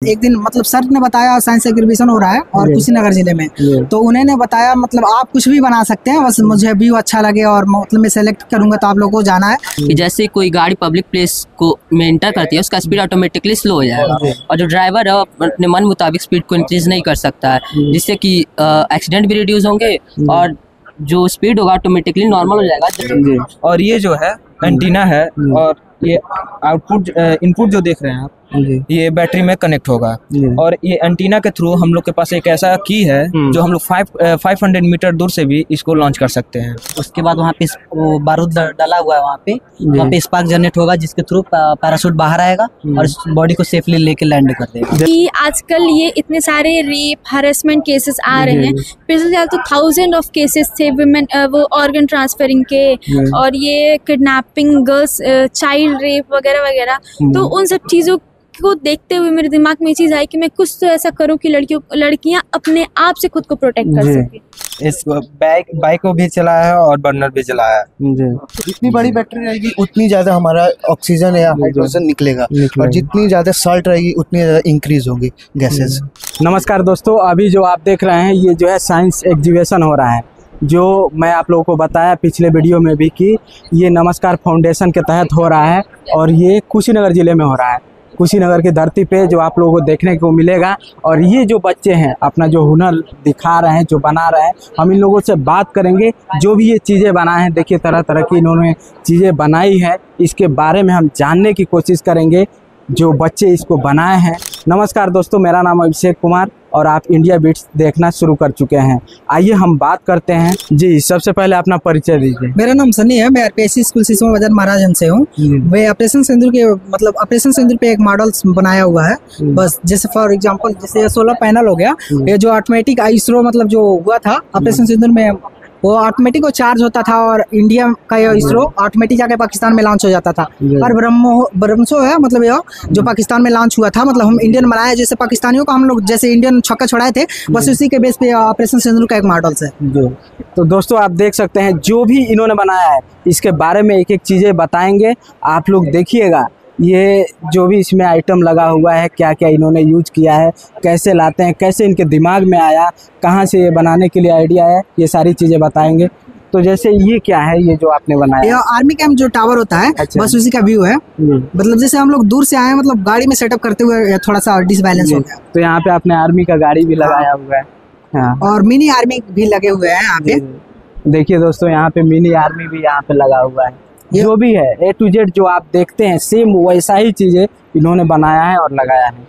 एक दिन मतलब सर ने बताया साइंस एग्जीबिशन हो रहा है और कुशीनगर जिले में, तो उन्होंने बताया मतलब आप कुछ भी बना सकते हैं, बस मुझे व्यू अच्छा लगे और मतलब मैं सेलेक्ट करूंगा तो आप लोगों को जाना है। कि जैसे कोई गाड़ी पब्लिक प्लेस को में एंटर करती है उसका स्पीड ऑटोमेटिकली स्लो हो जाएगा और जो ड्राइवर है अपने मन मुताबिक स्पीड को इंक्रीज नहीं कर सकता है, जिससे कि एक्सीडेंट भी रिड्यूस होंगे और जो स्पीड होगा ऑटोमेटिकली नॉर्मल हो जाएगा। और ये जो है एंटीना है और ये आउटपुट इनपुट जो देख रहे हैं आप ये बैटरी में कनेक्ट होगा और ये एंटीना के थ्रू हम लोग के पास एक ऐसा की है जो हम लोग 500 मीटर दूर से भी इसको लॉन्च कर सकते हैं। उसके बाद वहाँ पे वो बारूद डला हुआ है, वहाँ पे स्पार्क जनरेट होगा जिसके थ्रू पैराशूट बाहर आएगा और बॉडी को सेफली लेके लैंड कर देगा। कि आजकल ये इतने सारे रेप हरेसमेंट केसेस आ रहे हैं, पिछले साल तो 1000 ऑफ केसेस थे वुमेन वो ऑर्गन ट्रांसफरिंग के और ये किडनैपिंग, गर्ल्स चाइल्ड रेप वगैरह वगैरह। तो उन सब चीज़ों को देखते हुए मेरे दिमाग में ये चीज़ आई कि मैं कुछ तो ऐसा करूं कि लड़कियां अपने आप से खुद को प्रोटेक्ट कर सकें। इस बाइक को भी चलाया है और बर्नर भी चलाया है। जितनी बड़ी बैटरी रहेगी उतनी ज्यादा हमारा ऑक्सीजन या हाइड्रोजन निकलेगा और जितनी ज्यादा सॉल्ट रहेगी उतनी ज्यादा इंक्रीज होगी गैसेस। नमस्कार दोस्तों, अभी जो आप देख रहे हैं ये जो है साइंस एग्जीबिशन हो रहा है, जो मैं आप लोगों को बताया पिछले वीडियो में भी कि ये नमस्कार फाउंडेशन के तहत हो रहा है और ये कुशीनगर ज़िले में हो रहा है। कुशीनगर की धरती पे जो आप लोगों को देखने को मिलेगा और ये जो बच्चे हैं अपना जो हुनर दिखा रहे हैं, जो बना रहे हैं, हम इन लोगों से बात करेंगे। जो भी ये चीज़ें बनाए हैं, देखिए तरह तरह की इन्होंने चीज़ें बनाई है, इसके बारे में हम जानने की कोशिश करेंगे जो बच्चे इसको बनाए हैं। नमस्कार दोस्तों, मेरा नाम अभिषेक कुमार और आप इंडिया बीट्स देखना शुरू कर चुके हैं। आइए हम बात करते हैं। जी, सबसे पहले अपना परिचय दीजिए। मेरा नाम सनी है, मैं आरपीएससी स्कूल सिसवा बाजार महाराजगंज से हूँ। मैं ऑपरेशन सिंदूर के मतलब ऑपरेशन सिंदूर पे एक मॉडल बनाया हुआ है। बस जैसे फॉर एग्जांपल जैसे सोलर पैनल हो गया, ये जो ऑटोमेटिक इसरो मतलब जो हुआ था ऑपरेशन सिंदूर में, वो ऑटोमेटिक वो चार्ज होता था और इंडिया का ये इसरो ऑटोमेटिक जाके पाकिस्तान में लॉन्च हो जाता था। और ब्रह्मो है मतलब ये जो पाकिस्तान में लॉन्च हुआ था, मतलब हम इंडियन बनाए जैसे पाकिस्तानियों को हम लोग जैसे इंडियन छक्का छुड़ाए थे, बस उसी के बेस पे ऑपरेशन सिंदूर का एक मॉडल है। तो दोस्तों आप देख सकते हैं जो भी इन्होंने बनाया है इसके बारे में एक एक चीज़ें बताएंगे, आप लोग देखिएगा। ये जो भी इसमें आइटम लगा हुआ है, क्या क्या इन्होंने यूज किया है, कैसे लाते हैं, कैसे इनके दिमाग में आया, कहाँ से ये बनाने के लिए आइडिया है, ये सारी चीज़ें बताएंगे। तो जैसे ये क्या है, ये जो आपने बनाया? ये आर्मी कैंप जो टावर होता है, अच्छा। बस उसी का व्यू है। मतलब जैसे हम लोग दूर से आए, मतलब गाड़ी में सेटअप करते हुए थोड़ा सा डिसबैलेंस हो गया, तो यहाँ पे आपने आर्मी का गाड़ी भी लगाया हुआ है। हाँ। और मिनी आर्मी भी लगे हुए हैं यहाँ पे। देखिए दोस्तों, यहाँ पे मिनी आर्मी भी यहाँ पे लगा हुआ है। जो भी है A to Z जो आप देखते हैं सेम वैसा ही चीज़ें इन्होंने बनाया है और लगाया है।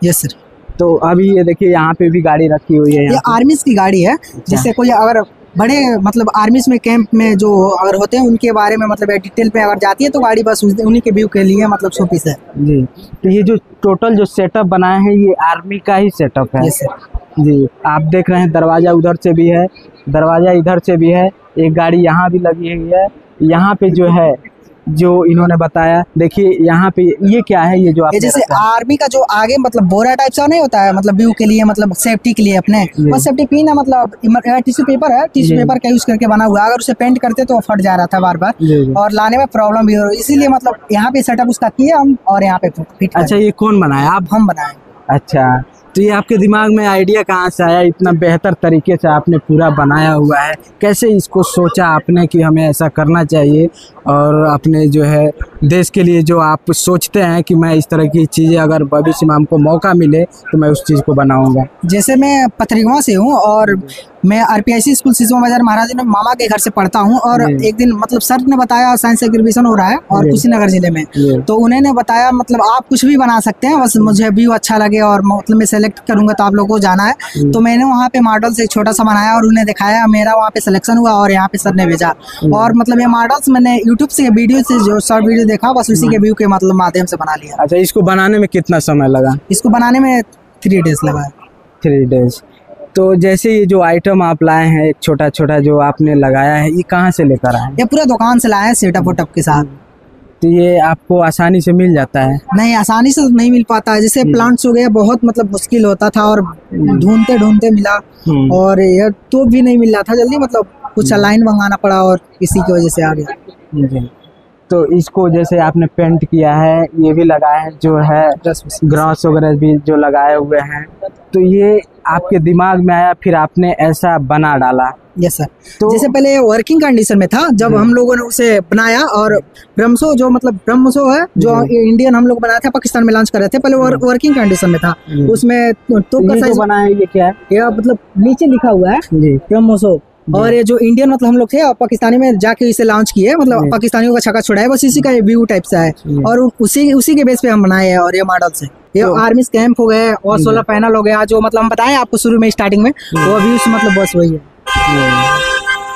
Yes sir. तो अभी ये देखिए यहाँ पे भी गाड़ी रखी हुई है। ये आर्मीज की गाड़ी है। जैसे कोई अगर बड़े मतलब आर्मीज में कैंप में जो अगर होते हैं उनके बारे में मतलब डिटेल में अगर जाती है तो गाड़ी बस उन्हीं के व्यू के लिए मतलब शोपीस है। जी, तो ये जो टोटल जो सेटअप बनाया है ये आर्मी का ही सेटअप है। Yes sir. जी, आप देख रहे हैं दरवाज़ा उधर से भी है, दरवाज़ा इधर से भी है, एक गाड़ी यहाँ भी लगी हुई है। यहाँ पे जो है जो इन्होंने बताया, देखिए यहाँ पे ये क्या है, ये जो आप जैसे आर्मी का जो आगे मतलब बोरा टाइप सा नहीं होता है, मतलब व्यू के लिए मतलब सेफ्टी के लिए अपने बस सेफ्टी पिन है, मतलब टिश्यू पेपर है, टिश्यू पेपर का यूज करके बना हुआ है। अगर उसे पेंट करते तो फट जा रहा था बार बार और लाने में प्रॉब्लम भी हो रही, इसीलिए मतलब यहाँ पे सेटअप उसका किया हम और यहाँ पे फिट। अच्छा, ये कौन बनाया? आप? हम बनाए। अच्छा, तो ये आपके दिमाग में आइडिया कहाँ से आया? इतना बेहतर तरीके से आपने पूरा बनाया हुआ है, कैसे इसको सोचा आपने कि हमें ऐसा करना चाहिए? और अपने जो है देश के लिए जो आप सोचते हैं कि मैं इस तरह की चीज़ें अगर भविष्य में हमको मौका मिले तो मैं उस चीज़ को बनाऊंगा। जैसे मैं पथरिगवा से हूँ और मैं आरपीआईसी स्कूल सिसवा बाजार महाराजगंज में मामा के घर से पढ़ता हूँ। और एक दिन मतलब सर ने बताया साइंस एग्जीबिशन हो रहा है और कुशीनगर जिले में, तो उन्होंने बताया मतलब आप कुछ भी बना सकते हैं, बस मुझे व्यू अच्छा लगे और मतलब मैं सेलेक्ट करूंगा तो आप लोगों को जाना है। तो मैंने वहाँ पे मॉडल से एक छोटा सा बनाया और उन्हें दिखाया, मेरा वहाँ पे सिलेक्शन हुआ और यहाँ पे सर ने भेजा। और मतलब ये मॉडल्स मैंने यूट्यूब से वीडियो से जो शॉर्ट वीडियो देखा, बस उसी के व्यू के मतलब माध्यम से बना लिया। अच्छा, इसको बनाने में कितना समय लगा? इसको बनाने में 3 डेज लगा। 3 डेज। तो जैसे ये जो आइटम आप लाए हैं, एक छोटा छोटा जो आपने लगाया है, ये कहाँ से लेकर आए? ये पूरा दुकान से लाया है सेटअप वोटअप के साथ। तो ये आपको आसानी से मिल जाता है? नहीं, आसानी से नहीं मिल पाता है। जैसे प्लांट्स हो गए बहुत मतलब मुश्किल होता था और ढूंढते ढूंढते मिला और ये तो भी नहीं मिल रहा था जल्दी, मतलब कुछ लाइन मंगाना पड़ा और इसी की वजह से आ गया। तो इसको जैसे आपने पेंट किया है, ये भी लगाए हैं जो है ग्रास वगैरह भी जो लगाए हुए हैं, तो ये आपके दिमाग में आया फिर आपने ऐसा बना डाला? Yes sir. तो जैसे पहले वर्किंग कंडीशन में था, जब हम लोगों ने उसे बनाया, और ब्रह्मसो जो मतलब ब्रह्मसो है जो इंडियन हम लोग बनाया था, पाकिस्तान में लॉन्च कर रहे थे, पहले वर्किंग कंडीशन में था। उसमें तो का साइज बनाया है, ये क्या है? ये मतलब नीचे लिखा हुआ है ब्रह्मसो, और ये जो इंडियन मतलब हम लोग थे, और पाकिस्तानी में जाके इसे लॉन्च किए, मतलब पाकिस्तानियों का छक्का छुड़ाया, बस इसी का व्यू टाइप सा है, और उसी के बेस पे हम बनाए हैं। और ये मॉडल से ये आर्मी कैंप हो गए और सोलर पैनल हो गया, जो मतलब हम बताएं आपको शुरू में स्टार्टिंग में, वो व्यूज मतलब बस वही है।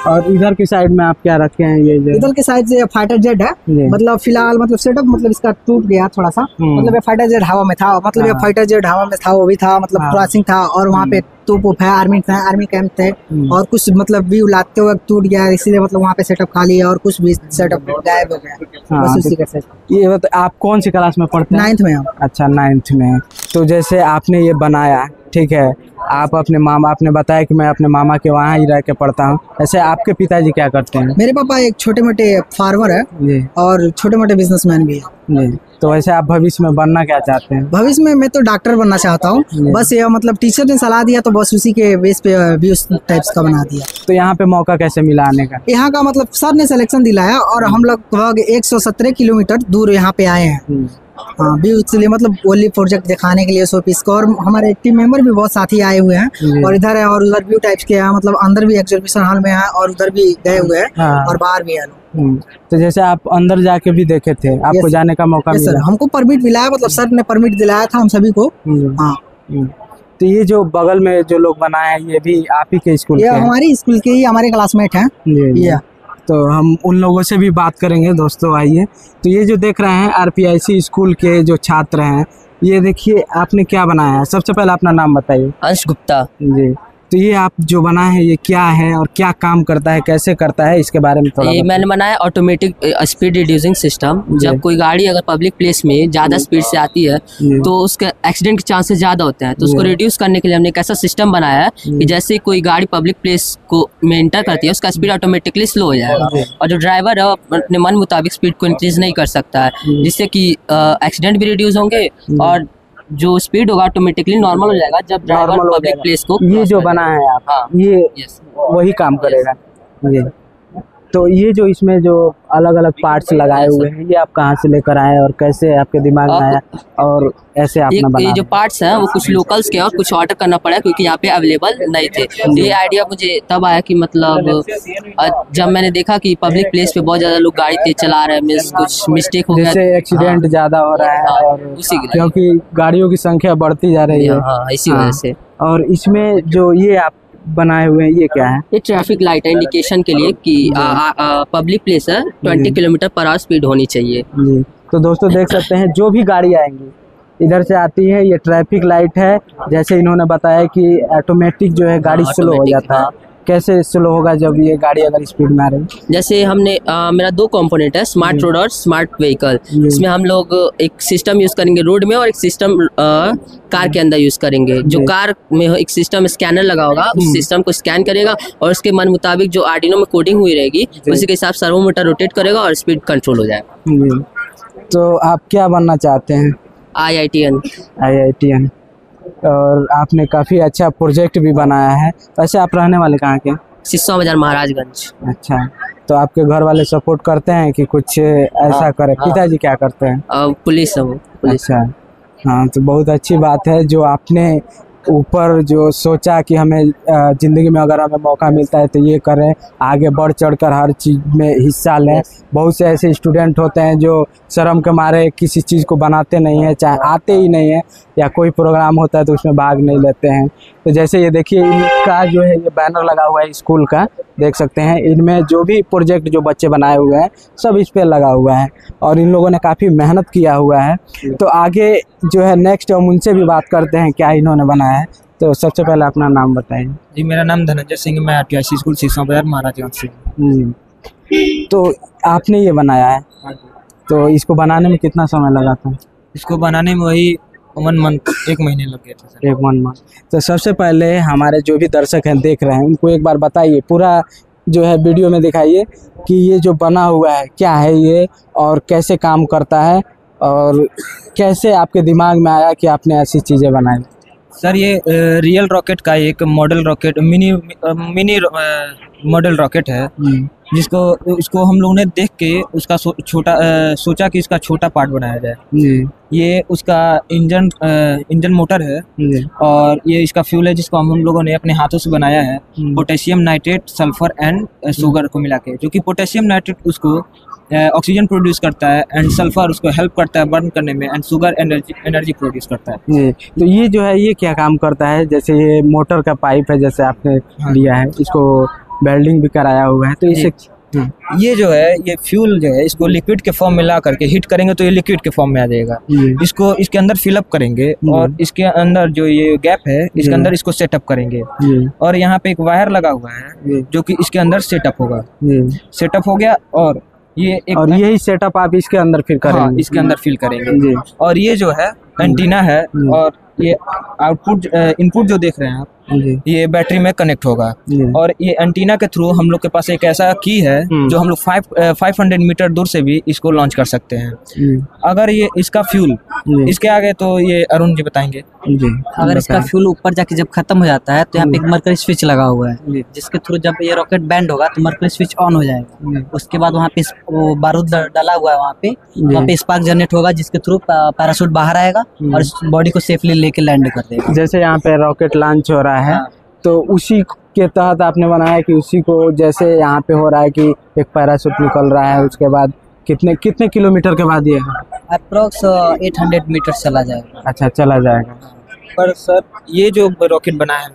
और इधर की साइड में आप क्या रखे हैं? ये इधर के साइड से फाइटर जेट है, मतलब फिलहाल मतलब सेटअप मतलब इसका टूट गया थोड़ा सा, मतलब ये फाइटर जेट हवा में था, मतलब ये फाइटर जेट हवा में था, वो भी था, मतलब क्रॉसिंग था, और वहाँ पे तोप है, आर्मी कैंप थे, और कुछ मतलब व्यू लाते हुए टूट गया, इसीलिए मतलब वहाँ पे सेटअप खाली है, और कुछ भी सेटअप गायब हो गया, बस उसी का सेटअप। ये आप कौन सी क्लास में पढ़ते हैं? 9th में हम। अच्छा, 9th में। तो जैसे आपने ये बनाया, ठीक है, आप अपने मामा, आपने बताया कि मैं अपने मामा के वहाँ ही रह के पढ़ता हूँ, ऐसे आपके पिताजी क्या करते हैं? मेरे पापा एक छोटे मोटे फार्मर है जी, और छोटे मोटे बिजनेसमैन भी है जी। तो वैसे आप भविष्य में बनना क्या चाहते हैं? भविष्य में मैं तो डॉक्टर बनना चाहता हूँ, बस ये मतलब टीचर ने सलाह दिया तो बस उसी के बेस पे भी उस टाइप्स का बना दिया। तो यहाँ पे मौका कैसे मिला आने का? यहाँ का मतलब सर ने सिलेक्शन दिलाया, और हम लोग लगभग 117 किलोमीटर दूर यहाँ पे आए हैं। हाँ, भी इसलिए मतलब ओनली प्रोजेक्ट दिखाने के लिए शोपीस को, और हमारे टीम मेंबर भी बहुत साथी आए हुए हैं, और इधर है और उधर व्यू टाइप्स के हैं, मतलब अंदर भी एग्जीबिशन हॉल में है, और उधर भी गए हुए हैं, और बाहर भी है। तो जैसे आप अंदर जाके भी देखे थे, आपको जाने का मौका मिला? सर, हमको परमिट मिला है, मतलब सर ने परमिट दिलाया था हम सभी को। हाँ। तो ये जो बगल में जो लोग बनाए हैं, ये भी आप ही के स्कूल के हैं? हमारी स्कूल के ही हमारे क्लासमेट हैं। तो हम उन लोगों से भी बात करेंगे। दोस्तों आइए, तो ये जो देख रहे हैं आरपीआईसी स्कूल के जो छात्र हैं, ये देखिए आपने क्या बनाया है। सबसे पहले अपना नाम बताइए। अंश गुप्ता जी। तो ये आप जो बनाए हैं ये क्या है और क्या काम करता है, कैसे करता है, इसके बारे में थोड़ा ये मैंने बनाया ऑटोमेटिक स्पीड रिड्यूसिंग सिस्टम। जब कोई गाड़ी अगर पब्लिक प्लेस में ज़्यादा स्पीड से आती है तो उसके एक्सीडेंट के चांसेस ज़्यादा होते हैं, तो उसको रिड्यूस करने के लिए हमने एक ऐसा सिस्टम बनाया है कि जैसे कोई गाड़ी पब्लिक प्लेस को में एंटर करती है, उसका स्पीड ऑटोमेटिकली स्लो हो जाएगा, और जो ड्राइवर है अपने मन मुताबिक स्पीड को इंक्रीज नहीं कर सकता है, जिससे कि एक्सीडेंट भी रिड्यूस होंगे, और जो स्पीड होगा ऑटोमेटिकली नॉर्मल हो जाएगा जब ड्राइवर पब्लिक प्लेस को। ये जो बना है आप, हाँ, ये वही काम करेगा। ये तो ये जो इसमें जो अलग अलग पार्ट्स लगाए हुए हैं, ये आप कहाँ से लेकर आए और कैसे आपके दिमाग में आया, और ऐसे आपने बनाया? ये जो पार्ट्स हैं वो कुछ लोकल्स के और कुछ ऑर्डर करना पड़ा क्योंकि यहाँ पे अवेलेबल नहीं थे। ये आइडिया मुझे तब आया कि मतलब जब मैंने देखा कि पब्लिक प्लेस पे बहुत ज्यादा लोग गाड़ी तेज चला रहे हैं, मींस कुछ मिस्टेक हो गया, जैसे एक्सीडेंट ज्यादा हो रहा है, और उसी क्योंकि गाड़ियों की संख्या बढ़ती जा रही है, इसी वजह से। और इसमें जो ये आप बनाए हुए हैं, ये क्या है? ये ट्रैफिक लाइट है इंडिकेशन के लिए कि पब्लिक प्लेस है, 20 किलोमीटर पर आवर स्पीड होनी चाहिए। तो दोस्तों देख सकते हैं जो भी गाड़ी आएंगी इधर से आती है, ये ट्रैफिक लाइट है। जैसे इन्होंने बताया कि ऑटोमेटिक जो है गाड़ी स्लो हो जाता है। कैसे स्लो होगा जब ये गाड़ी अगर स्पीड में आ रही है? जैसे हमने मेरा 2 कंपोनेंट है, स्मार्ट रोड और स्मार्ट व्हीकल। इसमें हम लोग एक सिस्टम यूज करेंगे रोड में, और एक सिस्टम कार के अंदर यूज करेंगे। जो कार में एक सिस्टम स्कैनर लगा होगा, उस सिस्टम को स्कैन करेगा, और उसके मन मुताबिक जो आर्डिनो में कोडिंग हुई रहेगी उसी के हिसाब से सर्वोमीटर रोटेट करेगा और स्पीड कंट्रोल हो जाएगा। तो आप क्या बनना चाहते हैं? IITN। और आपने काफ़ी अच्छा प्रोजेक्ट भी बनाया है। वैसे आप रहने वाले कहाँ के? सिसवा बाजार, महाराजगंज। अच्छा, तो आपके घर वाले सपोर्ट करते हैं कि कुछ ऐसा करें? पिताजी क्या करते हैं? पुलिस है वो। अच्छा, हाँ, तो बहुत अच्छी बात है जो आपने ऊपर जो सोचा कि हमें ज़िंदगी में अगर हमें मौका मिलता है तो ये करें, आगे बढ़ चढ़कर हर चीज़ में हिस्सा लें। बहुत से ऐसे स्टूडेंट होते हैं जो शर्म के मारे किसी चीज़ को बनाते नहीं हैं, चाहे आते ही नहीं है, या कोई प्रोग्राम होता है तो उसमें भाग नहीं लेते हैं। तो जैसे ये देखिए, इनका जो है ये बैनर लगा हुआ है स्कूल का, देख सकते हैं। इनमें जो भी प्रोजेक्ट जो बच्चे बनाए हुए हैं सब इस पर लगा हुआ है, और इन लोगों ने काफ़ी मेहनत किया हुआ है। तो आगे जो है नेक्स्ट हम उनसे भी बात करते हैं क्या इन्होंने बनाया है। तो सबसे पहले अपना नाम बताइए। जी, मेरा नाम धनंजय सिंह, मैं आरपीआईसी स्कूल सिसवा बाजार महाराजगंज से। तो आपने ये बनाया है, तो इसको बनाने में कितना समय लगा था? इसको बनाने में वही 1 मंथ, 1 महीने लग गए थे सर। 1 मंथ। तो सबसे पहले हमारे जो भी दर्शक हैं देख रहे हैं, उनको एक बार बताइए पूरा जो है वीडियो में दिखाइए कि ये जो बना हुआ है क्या है ये और कैसे काम करता है और कैसे आपके दिमाग में आया कि आपने ऐसी चीज़ें बनाई। सर ये रियल रॉकेट का एक model rocket mini model rocket है जिसको उसको हम लोगों ने देख के उसका सोचा कि इसका छोटा पार्ट बनाया जाए। ये उसका इंजन मोटर है और ये इसका फ्यूल है जिसको हम लोगों ने अपने हाथों से बनाया है। Potassium nitrate, sulphur and sugar को मिला के, जो कि पोटेशियम नाइट्रेट उसको ऑक्सीजन प्रोड्यूस करता है एंड सल्फर उसको हेल्प करता है बर्न करने में एंड शुगर एनर्जी प्रोड्यूस करता है। तो ये जो है ये क्या काम करता है? जैसे ये मोटर का पाइप है जैसे आपने लिया है, इसको वेल्डिंग भी कराया हुआ है, तो इसे ये जो है ये फ्यूल जो है इसको लिक्विड के फॉर्म में ला करके हीट करेंगे तो ये लिक्विड के फॉर्म में आ जाएगा। इसको इसके अंदर फिलअप करेंगे और इसके अंदर जो ये गैप है इसके अंदर इसको सेटअप करेंगे और यहाँ पे एक वायर लगा हुआ है जो कि इसके अंदर सेटअप होगा। सेटअप हो गया और ये और यही सेटअप आप इसके अंदर फिल करेंगे। हाँ, इसके अंदर फिल करेंगे और ये जो है एंटीना है और ये आउटपुट इनपुट जो देख रहे हैं आप ये बैटरी में कनेक्ट होगा और ये एंटीना के थ्रू हम लोग के पास एक ऐसा की है जो हम लोग 500 मीटर दूर से भी इसको लॉन्च कर सकते हैं। अगर ये इसका फ्यूल इसके आगे तो ये अरुण जी बताएंगे। अगर इसका फ्यूल ऊपर जाके जब खत्म हो जाता है तो यहाँ पे एक मरकरी स्विच लगा हुआ है जिसके थ्रू जब ये रॉकेट बैंड होगा तो मरकरी स्विच ऑन हो जाएगा। उसके बाद वहाँ पे वो बारूद डाला हुआ है, वहाँ पे स्पार्क जनरेट होगा जिसके थ्रू पैराशूट बाहर आएगा और इस बॉडी को सेफली लेके लैंड कर देगा। जैसे यहाँ पे रॉकेट लॉन्च हो रहा है तो उसी के तहत आपने बनाया कि उसी को जैसे यहाँ पे हो रहा है कि एक पैराशूट निकल रहा है उसके बाद कितने किलोमीटर के बाद ये अप्रोक्स 800 मीटर चला जाएगा। अच्छा, चला जाएगा। पर सर ये जो रॉकेट बना है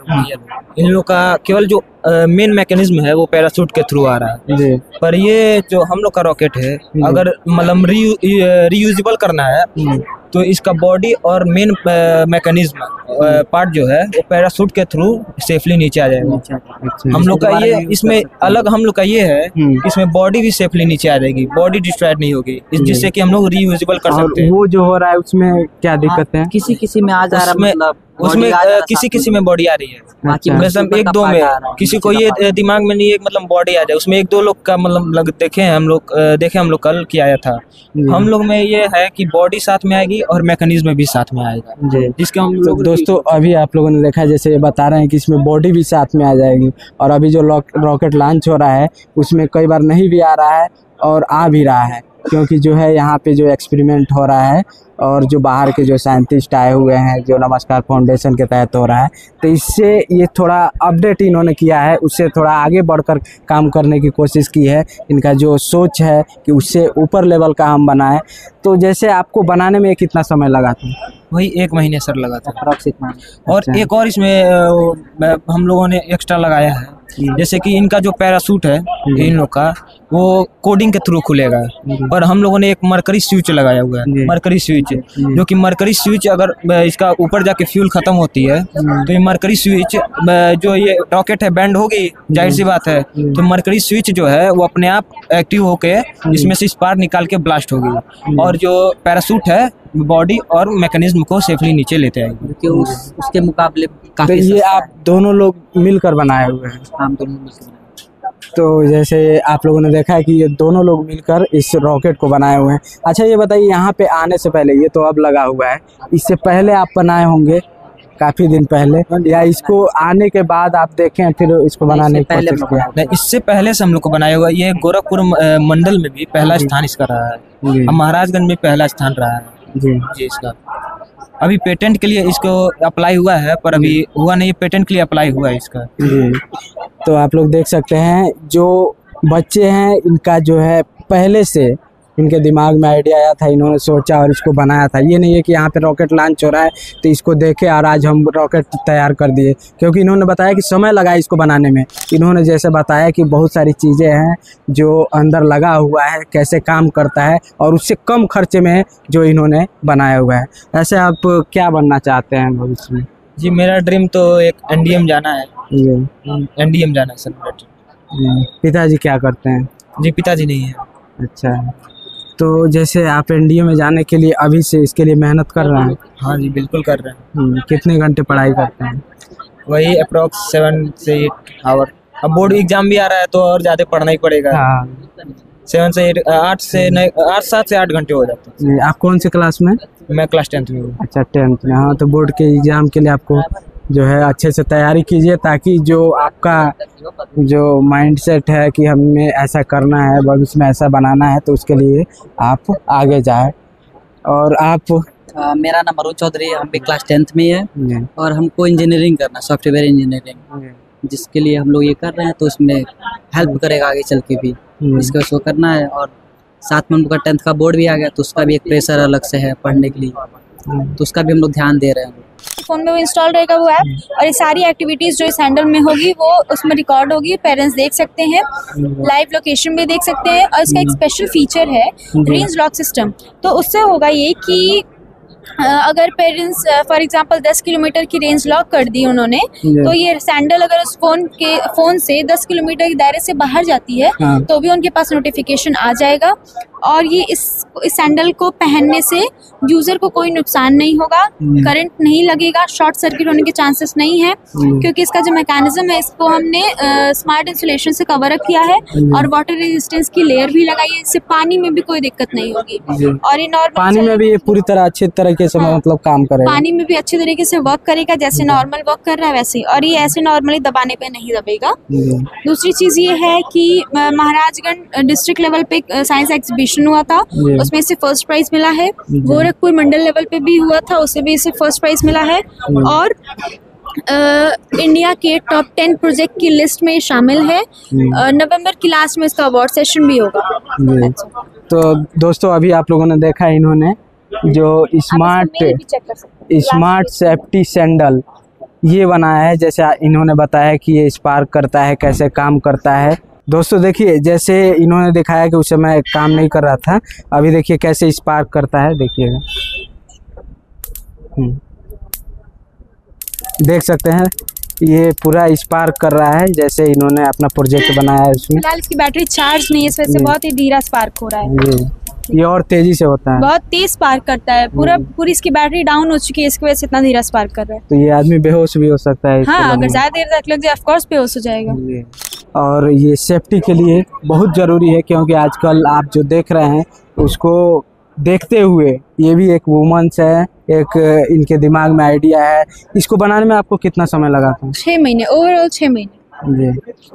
इन लोग का केवल जो मेन मैकेनिज्म है वो पैराशूट के थ्रू आ रहा है। पर ये जो हम लोग का रॉकेट है अगर मतलब रीयूजेबल करना है तो इसका बॉडी और मेन मैकेनिज्म पार्ट जो है वो पैराशूट के थ्रू सेफली नीचे आ जाएगा। हम लोग का ये इसमें अलग हम लोग का ये है इसमें बॉडी भी सेफली नीचे आ जाएगी, बॉडी डिस्ट्रॉयड नहीं होगी जिससे कि हम लोग रीयूजेबल कर सकते हैं। वो जो हो रहा है उसमें क्या दिक्कत है? किसी में आ जा रहा है, मतलब उसमें किसी में बॉडी आ रही है। मतलब एक दो में किसी को ये दिमाग में नहीं है मतलब बॉडी आ जाए, उसमें एक दो लोग का मतलब देखे हम लोग कल किया आया था। हम लोग में ये है कि बॉडी साथ में आएगी और मैकेनिज्म भी साथ में आएगा जिसके हम लोग दोस्तों अभी आप लोगों ने देखा जैसे बता रहे हैं कि इसमें बॉडी भी साथ में आ जाएगी और अभी जो रॉकेट लॉन्च हो रहा है उसमें कई बार नहीं भी आ रहा है और आ भी रहा है क्योंकि जो है यहाँ पे जो एक्सपेरिमेंट हो रहा है और जो बाहर के जो साइंटिस्ट आए हुए हैं जो नमस्कार फाउंडेशन के तहत हो रहा है तो इससे ये थोड़ा अपडेट इन्होंने किया है, उससे थोड़ा आगे बढ़कर काम करने की कोशिश की है। इनका जो सोच है कि उससे ऊपर लेवल का हम बनाएं। तो जैसे आपको बनाने में कितना समय लगा था? वही 1 महीने सर लगा था अप्रोक्सीमेटली। और एक और इसमें हम लोगों ने एक्स्ट्रा लगाया है जैसे कि इनका जो पैराशूट है इन लोग का वो कोडिंग के थ्रू खुलेगा पर हम लोगों ने एक मरकरी स्विच लगाया हुआ है। मरकरी स्विच जो कि मरकरी स्विच अगर इसका ऊपर जाके फ्यूल खत्म होती है तो ये मरकरी स्विच जो ये रॉकेट है बैंड होगी, जाहिर सी बात है, तो मरकरी स्विच जो है वो अपने आप एक्टिव होके इसमें से स्पार्क निकाल के ब्लास्ट होगी और जो पैराशूट है बॉडी और मैकेनिज्म को सेफली नीचे लेते आएगी। उसके मुकाबले तो ये आप दोनों लोग मिलकर बनाए हुए हैं? हम दोनों मिलकर। तो जैसे आप लोगों ने देखा है कि ये दोनों लोग मिलकर इस रॉकेट को बनाए हुए हैं। अच्छा ये बताइए यहाँ पे आने से पहले, ये तो अब लगा हुआ है, इससे पहले आप बनाए होंगे काफी दिन पहले या इसको आने के बाद आप देखें फिर इसको बनाने की कोशिश किया? इससे पहले से हम लोग को बनाया हुआ। ये गोरखपुर मंडल में भी पहला स्थान इसका रहा है, महाराजगंज में पहला स्थान रहा है जी इसका। अभी पेटेंट के लिए इसको अप्लाई हुआ है पर अभी हुआ नहीं, पेटेंट के लिए अप्लाई हुआ है इसका। तो आप लोग देख सकते हैं जो बच्चे हैं इनका जो है पहले से इनके दिमाग में आइडिया आया था, इन्होंने सोचा और इसको बनाया था। ये नहीं है कि यहाँ पे रॉकेट लॉन्च हो रहा है तो इसको देखे और आज हम रॉकेट तैयार कर दिए, क्योंकि इन्होंने बताया कि समय लगा इसको बनाने में। इन्होंने जैसे बताया कि बहुत सारी चीज़ें हैं जो अंदर लगा हुआ है, कैसे काम करता है और उससे कम खर्चे में जो इन्होंने बनाया हुआ है। ऐसे आप क्या बनना चाहते हैं भविष्य में? जी मेरा ड्रीम तो एक NDM जाना है। NDM जाना है सर। पिताजी क्या करते हैं? जी पिताजी नहीं है। अच्छा, तो जैसे आप NDA में जाने के लिए अभी से इसके लिए मेहनत कर रहे हैं? हाँ जी बिल्कुल कर रहे हैं। कितने घंटे पढ़ाई करते हैं? वही अप्रोक्स 7 से 8 आवर। अब बोर्ड एग्जाम भी आ रहा है तो और ज्यादा पढ़ना ही पड़ेगा। हाँ 7 से 8 7 से 8 घंटे हो जाते हैं। जी, आप कौन से क्लास में? मैं क्लास 10th में हूँ। अच्छा 10th में। हाँ तो बोर्ड के एग्जाम के लिए आपको जो है अच्छे से तैयारी कीजिए, ताकि जो आपका जो माइंडसेट है कि हमें ऐसा करना है, भविष्य में ऐसा बनाना है, तो उसके लिए आप आगे जाए। और आप? मेरा नाम अरुण चौधरी, हम भी क्लास 10th में ही है जी, और हमको इंजीनियरिंग करना, सॉफ्टवेयर इंजीनियरिंग, जिसके लिए हम लोग ये कर रहे हैं, तो उसमें हेल्प करेगा आगे चल के भी, इसके वजह से वो करना है। और साथ में हम लोग का 10th का बोर्ड भी आ गया, तो उसका भी एक प्रेशर अलग से है पढ़ने के लिए, तो उसका भी हम लोग ध्यान दे रहे हैं। फोन में वो इंस्टॉल रहेगा वो ऐप, और ये सारी एक्टिविटीज जो इस हैंडल में होगी वो उसमें रिकॉर्ड होगी, पेरेंट्स देख सकते हैं, लाइव लोकेशन भी देख सकते हैं। और इसका एक स्पेशल फीचर है रेंज लॉक सिस्टम। तो उससे होगा ये कि अगर पेरेंट्स फॉर एग्जांपल 10 किलोमीटर की रेंज लॉक कर दी उन्होंने, तो ये सैंडल अगर उस फोन से 10 किलोमीटर के दायरे से बाहर जाती है, तो भी उनके पास नोटिफिकेशन आ जाएगा। और ये इस सैंडल को पहनने से यूजर को कोई नुकसान नहीं होगा, करंट नहीं लगेगा, शॉर्ट सर्किट होने के चांसेस नहीं है, क्योंकि इसका जो मैकेनिज्म है इसको हमने स्मार्ट इंसुलेशन से कवर अप किया है और वाटर रेजिस्टेंस की लेयर भी लगाई है, इससे पानी में भी कोई दिक्कत नहीं होगी। और ये नॉर्मल पानी में भी ये पूरी तरह अच्छे तरीके से मतलब काम करेगा, पानी में भी अच्छे तरीके से वर्क करेगा, जैसे नॉर्मल वर्क कर रहा है वैसे ही। और ये ऐसे नॉर्मली दबाने पे नहीं दबेगा। दूसरी चीज ये है कि महाराजगंज डिस्ट्रिक्ट लेवल पे साइंस एग्जीबिशन हुआ था, उसमें इसे फर्स्ट प्राइज मिला है। गोरखपुर मंडल लेवल पे भी हुआ था, उससे भी इसे फर्स्ट प्राइज मिला है। और इंडिया के टॉप 10 प्रोजेक्ट की लिस्ट में शामिल है। नवंबर की लास्ट में इसका अवार्ड सेशन भी होगा। तो दोस्तों अभी आप लोगों ने देखा इन्होंने जो स्मार्ट सेफ्टी सैंडल ये बनाया है, जैसे इन्होंने बताया कि ये स्पार्क करता है, कैसे काम करता है। दोस्तों देखिए, जैसे इन्होंने दिखाया कि उस समय काम नहीं कर रहा था, अभी देखिए कैसे स्पार्क करता है, देखिएगा। देख सकते हैं ये पूरा स्पार्क कर रहा है, जैसे इन्होंने अपना प्रोजेक्ट बनाया है उसमें। फिलहाल इसकी बैटरी चार्ज नहीं है, इस वजह से बहुत ही धीरा स्पार्क हो रहा है। ये और तेजी से होता है, बहुत तेज स्पार्क करता है, पूरी इसकी बैटरी डाउन हो चुकी है, इसकी वजह से इतना धीरा स्पार्क कर रहा है। तो ये आदमी बेहोश भी हो सकता है। हाँ, अगर ज्यादा देर तक लग जाए ऑफ कोर्स बेहोश हो जाएगा। और ये सेफ्टी के लिए बहुत ज़रूरी है, क्योंकि आजकल आप जो देख रहे हैं उसको देखते हुए, ये भी एक वुमेन्स है, एक इनके दिमाग में आइडिया है। इसको बनाने में आपको कितना समय लगा था? 6 महीने, ओवरऑल 6 महीने। जी।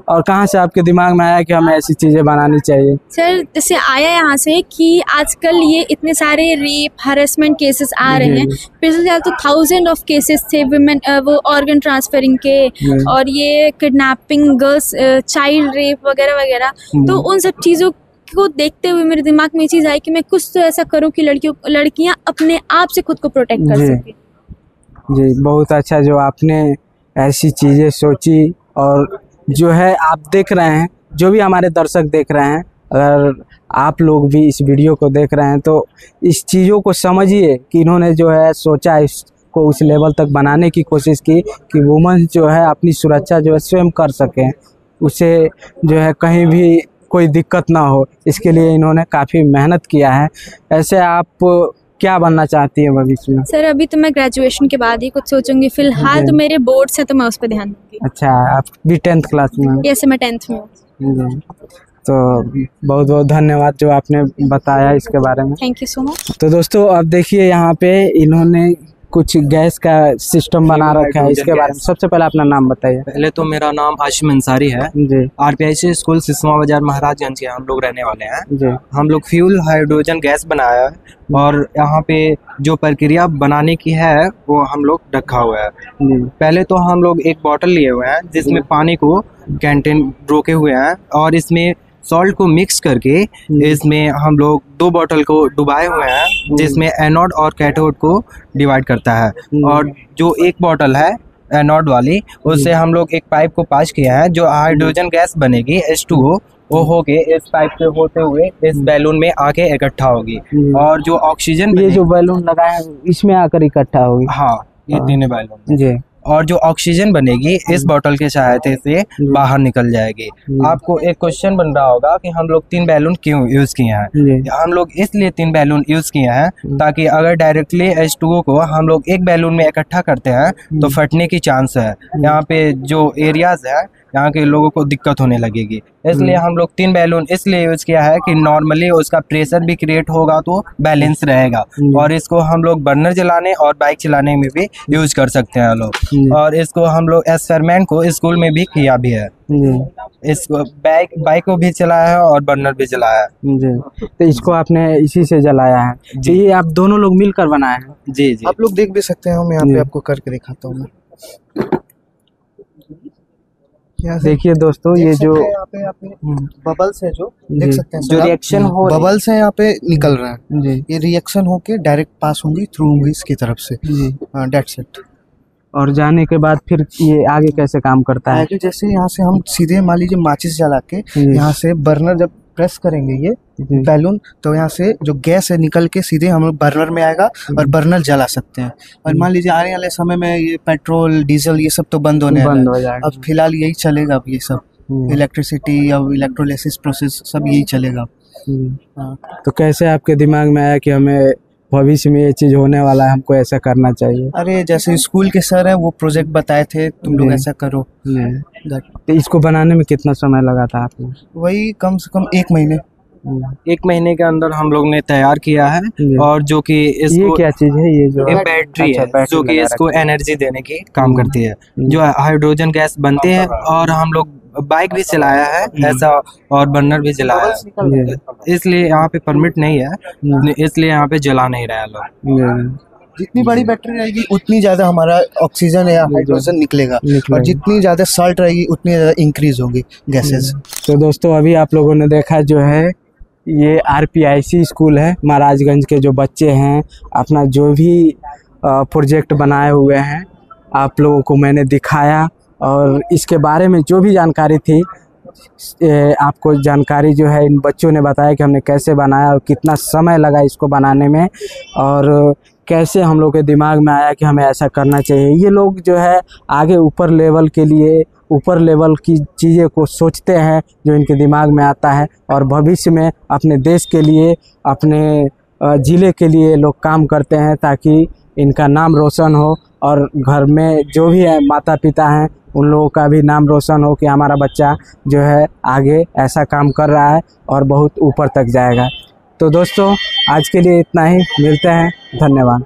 और कहाँ से आपके दिमाग में आया कि हमें ऐसी चीज़ें बनानी चाहिए? सर जैसे आया यहाँ से कि आजकल ये इतने सारे रेप हरेसमेंट केसेस आ रहे हैं। पिछले साल तो 1000 ऑफ केसेस थे वुमेन वो ऑर्गन ट्रांसफरिंग के, और ये किडनैपिंग, गर्ल्स चाइल्ड रेप वगैरह वगैरह। तो उन सब चीज़ों को देखते हुए मेरे दिमाग में ये चीज़ आई कि मैं कुछ तो ऐसा करूँ कि लड़कियाँ अपने आप से खुद को प्रोटेक्ट कर सकें। जी, बहुत अच्छा जो आपने ऐसी चीज़ें सोची। और जो है आप देख रहे हैं, जो भी हमारे दर्शक देख रहे हैं, अगर आप लोग भी इस वीडियो को देख रहे हैं तो इस चीज़ों को समझिए कि इन्होंने जो है सोचा, इसको उस लेवल तक बनाने की कोशिश की कि वुमेन जो है अपनी सुरक्षा जो है स्वयं कर सकें, उसे जो है कहीं भी कोई दिक्कत ना हो। इसके लिए इन्होंने काफ़ी मेहनत किया है। ऐसे आप क्या बनना चाहती है भविष्य में? सर अभी तो मैं ग्रेजुएशन के बाद ही कुछ सोचूंगी, फिलहाल तो मेरे बोर्ड्स हैं तो मैं उस पर ध्यान दूंगी। अच्छा, आप भी 10th क्लास में? यस, मैं 10th में हूँ। तो बहुत बहुत धन्यवाद जो आपने बताया इसके बारे में। Thank you so much. तो दोस्तों अब देखिए यहाँ पे इन्होंने कुछ गैस का सिस्टम बना रखा है, इसके बारे में सबसे पहले अपना नाम बताइए। पहले तो मेरा नाम हाशिम अंसारी है जी। RPIC स्कूल सिसवा बाजार महाराजगंज के हम लोग रहने वाले हैं जी। हम लोग फ्यूल हाइड्रोजन गैस बनाया है, और यहाँ पे जो प्रक्रिया बनाने की है वो हम लोग रखा हुआ है। पहले तो हम लोग एक बोतल लिए हुए हैं जिसमें पानी को कैंटीन रोके हुए हैं, और इसमें सॉल्ट को मिक्स करके इसमें हम लोग 2 बोतल को डुबाए हुए हैं, जिसमें एनोड और कैथोड को डिवाइड करता है। और जो एक बोतल है एनोड वाली, उससे हम लोग एक पाइप को पास किया है, जो हाइड्रोजन गैस बनेगी H2O, वो होके इस पाइप से होते हुए इस बैलून में आके इकट्ठा होगी। और जो ऑक्सीजन, ये जो बैलून लगा है इसमें आकर इकट्ठा होगी। हाँ, ये तीनों बैलून जी। और जो ऑक्सीजन बनेगी इस बोतल के सहायता से बाहर निकल जाएगी। आपको एक क्वेश्चन बन रहा होगा कि हम लोग 3 बैलून क्यों यूज किए हैं। हम लोग इसलिए 3 बैलून यूज किए हैं ताकि अगर डायरेक्टली H2O को हम लोग एक बैलून में इकट्ठा करते हैं तो फटने की चांस है। यहाँ पे जो एरियाज है यहाँ के लोगों को दिक्कत होने लगेगी। इसलिए हम लोग 3 बैलून इसलिए यूज किया है कि नॉर्मली उसका प्रेशर भी क्रिएट होगा तो बैलेंस रहेगा, और इसको हम लोग बर्नर जलाने और बाइक चलाने में भी यूज कर सकते हैं लोग। और इसको हम लोग एक्सपेरिमेंट को स्कूल में भी किया भी है। इसको बाइक को भी चलाया है और बर्नर भी जलाया है। जी, तो इसको आपने इसी से जलाया है? तो ये आप दोनों लोग मिलकर बनाए हैं? जी जी, आप लोग देख भी सकते हैं, हम यहाँ पे आपको करके दिखाता हूँ मैं। देखिए दोस्तों, ये जो यहाँ पे बबल्स है जो देख सकते हैं जो रिएक्शन हो बबल्स है यहाँ पे निकल रहा है, ये रिएक्शन होके डायरेक्ट पास होंगी थ्रू होंगी इसकी तरफ से। That's it. और जाने के बाद फिर ये आगे कैसे काम करता है? आगे जैसे यहाँ से हम सीधे मान लीजिए माचिस जला के यहाँ से बर्नर जब प्रेस करेंगे ये बैलून, तो यहाँ से जो गैस है निकल के सीधे हम बर्नर में आएगा और बर्नर जला सकते हैं। और मान लीजिए आने वाले समय में ये पेट्रोल डीजल ये सब तो बंद हो जाएगा। अब फिलहाल यही चलेगा, अब ये सब इलेक्ट्रिसिटी या इलेक्ट्रोलाइसिस प्रोसेस सब यही चलेगा। तो कैसे आपके दिमाग में आया कि हमें भविष्य में ये चीज होने वाला है, हमको ऐसा करना चाहिए? अरे जैसे स्कूल के सर है वो प्रोजेक्ट बताए थे, तुम लोग ऐसा करो। तो इसको बनाने में कितना समय लगा था आपको? वही कम से कम 1 महीने। 1 महीने के अंदर हम लोग ने तैयार किया है। और जो कि ये क्या चीज है? ये जो बैटरी है जो कि इसको एनर्जी देने की काम करती है, जो हाइड्रोजन गैस बनती है। और हम लोग बाइक भी चलाया है ऐसा, और बर्नर भी जलाया है। इसलिए यहाँ पे परमिट नहीं है, इसलिए यहाँ पे जला नहीं रहा लोग। जितनी बड़ी बैटरी रहेगी उतनी ज्यादा हमारा ऑक्सीजन या हाइड्रोजन निकलेगा, और जितनी ज्यादा साल्ट रहेगी उतनी ज्यादा इंक्रीज होगी गैसेस। तो दोस्तों, अभी आप लोगों ने देखा जो है ये RPIC स्कूल है, महाराजगंज के जो बच्चे हैं अपना जो भी प्रोजेक्ट बनाए हुए हैं आप लोगों को मैंने दिखाया, और इसके बारे में जो भी जानकारी थी आपको जानकारी जो है इन बच्चों ने बताया कि हमने कैसे बनाया और कितना समय लगा इसको बनाने में, और कैसे हम लोग के दिमाग में आया कि हमें ऐसा करना चाहिए। ये लोग जो है आगे ऊपर लेवल के लिए ऊपर लेवल की चीज़ें को सोचते हैं जो इनके दिमाग में आता है, और भविष्य में अपने देश के लिए अपने ज़िले के लिए लोग काम करते हैं ताकि इनका नाम रोशन हो, और घर में जो भी है माता पिता हैं उन लोगों का भी नाम रोशन हो कि हमारा बच्चा जो है आगे ऐसा काम कर रहा है और बहुत ऊपर तक जाएगा। तो दोस्तों, आज के लिए इतना ही, मिलते हैं, धन्यवाद।